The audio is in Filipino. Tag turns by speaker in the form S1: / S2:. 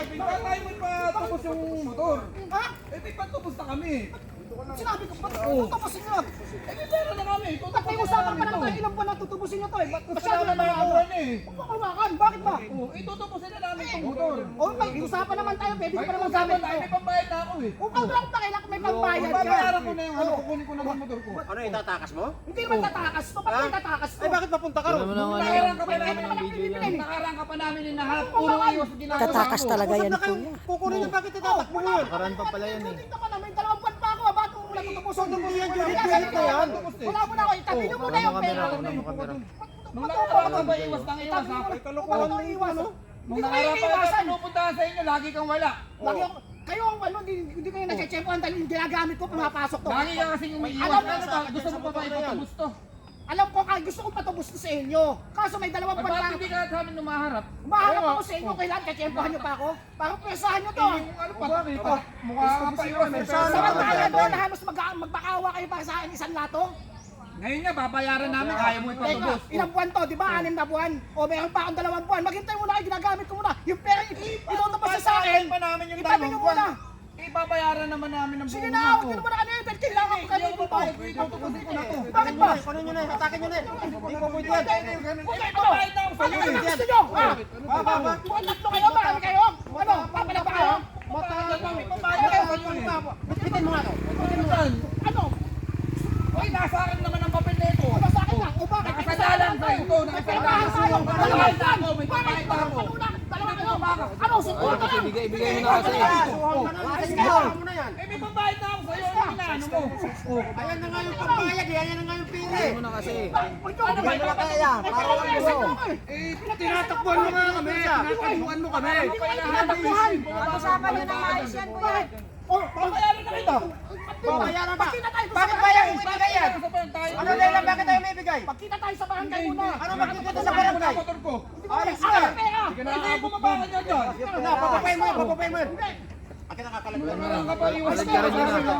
S1: Bakit tayo mo patubos yung motor?
S2: Ha?
S1: Eh, may patubos na kami.
S2: Sinabi ko, ba't tutubusin nyo?
S1: Eh, may pera na kami.
S2: Ba't may usapan pa naman tayo, ilang buwan na tutubusin nyo to eh? Ba't masyado
S1: Masyado
S2: na
S1: na
S2: naman
S1: makakuha na eh.
S2: Huwag makawakan, bakit ba?
S1: Oh, itutubusin na namin itong motor.
S2: O may usapan naman tayo, pwede ko
S1: May
S2: pa naman
S1: usapan
S2: gamit
S1: tayo,
S2: to.
S1: may pambayad na ako eh.
S2: Kung pag lang pakilak, may pambayad ka.
S1: Babayaran ko na yung ano, kukunin ko na yung motor ko.
S3: Ano, itatakas mo?
S2: Hindi naman tatakas to, ba't may tatakas to?
S3: Ay, bakit papunta ka ron?
S1: Nakarang ka pa namin, nakarang ka pa namin hinahanap. Puro iwas ang ginagawa
S4: Tatakas
S1: mo.
S4: talaga yan,
S3: Na kayo
S4: kuya.
S3: kukunin yung bakit itatak mo yun?
S4: Nakaraan pa pala yan eh.
S2: Tingnan mo naman, dalawang buwan pa ako, bakit mo mula tutubusin?
S3: Hindi yan,
S2: Wala
S3: Judith,
S2: ka
S3: ganito
S2: na
S3: yan.
S2: Wala mo na ako, itabi nyo muna yung pera.
S1: Nung nakarang ka ba iwas ng iwas ha?
S2: Kalokohan ng iwas, no?
S1: Nung nakarang pa ka pinupuntahan sa inyo, lagi kang wala.
S2: Lagi ako, kayo ang ano, hindi kayo nagche-checkuhan dahil yung ginagamit ko, pumapasok to.
S1: Lagi ka kasing umiiwas.
S2: Alam mo
S1: Ano ba? Gusto mo pa ba ipatubos to?
S2: Alam ko, gusto kong patubos to sa inyo. Kaso may dalawang
S1: Ay,
S2: buwan
S1: bakit
S2: pa.
S1: hindi ka sa amin lumaharap?
S2: Maharap ako sa inyo, kailangan kachempohan nyo pa ako. Parang pesahan nyo to.
S1: Yung ano pa kami, mukha ka pa iwas. May pera.
S2: Samantala doon, halos magpakawa kayo para sa akin isang lato.
S1: Ngayon nga, babayaran namin, kaya mo
S2: Teka,
S1: ipatubos.
S2: ilang buwan to, di ba? 6 na buwan. O meron pa akong 2 buwan. Maghintay muna kayo, ginagamit ko muna. Yung pera, itutupos sa akin.
S1: pa namin yung
S2: Itabi nyo muna.
S1: Ibabayaran naman namin ng
S2: Sige
S1: buong
S2: na,
S1: mundo.
S2: huwag nyo naman ano yun. Dahil kailangan ko kayo dito.
S1: Itutubusin ko na to.
S2: Bakit ba?
S3: Kunin nyo na, atakin nyo na. Hindi ko pwede yan.
S2: Huwag kayo ito.
S1: Ibabayad na ako
S2: Ano
S1: sa'yo.
S2: kayo gusto nyo? Ha? Kung tatlo kayo, marami kayo. Ano? Papalag ba kayo?
S1: Ibabayad na ako sa'yo.
S3: Bitin mo nga to.
S2: Ano?
S1: Uy, nasa akin naman ang papel na ito.
S2: Ano sa akin na? O bakit?
S1: Nakasalaan sa'yo ito, nakasalaan sa'yo. May babayad na ako, may babayad na ako.
S2: Ano? Sukuha ka lang.
S4: Ibigay mo na kasi.
S3: Suhan mo na yan.
S1: Eh, may babayad na ako sa'yo. Ano inaano mo?
S3: Ayan na nga yung pambayad eh. Ayan na nga yung pili.
S4: Ibigay mo na kasi.
S2: Ano ba?
S4: Ibigay mo na kaya. Para wala mo.
S1: Eh, tinatakbuhan mo nga kami. Tinatakbuhan mo kami.
S2: Pag-usapan nyo na ayos yan, kuya. Oh,
S1: Babayaran na kita.
S3: Babayaran ba?
S2: Pagkita tayo sa
S3: Bakit
S2: barangay.
S3: ba yung ibigay yan? Ano dahilan bakit tayo may ibigay?
S2: Pagkita tayo sa barangay muna.
S3: Ano makikita sa barangay?
S1: Motor ko.
S3: Ayos
S2: Ano
S3: ka.
S2: ang pera?
S1: Hindi mo mabakan yan dyan.
S3: Na, papapay mo yan, papapay mo yan. Akin nakakalagay.
S1: Marang ka pa iwas.
S4: Balik ka rin yun na.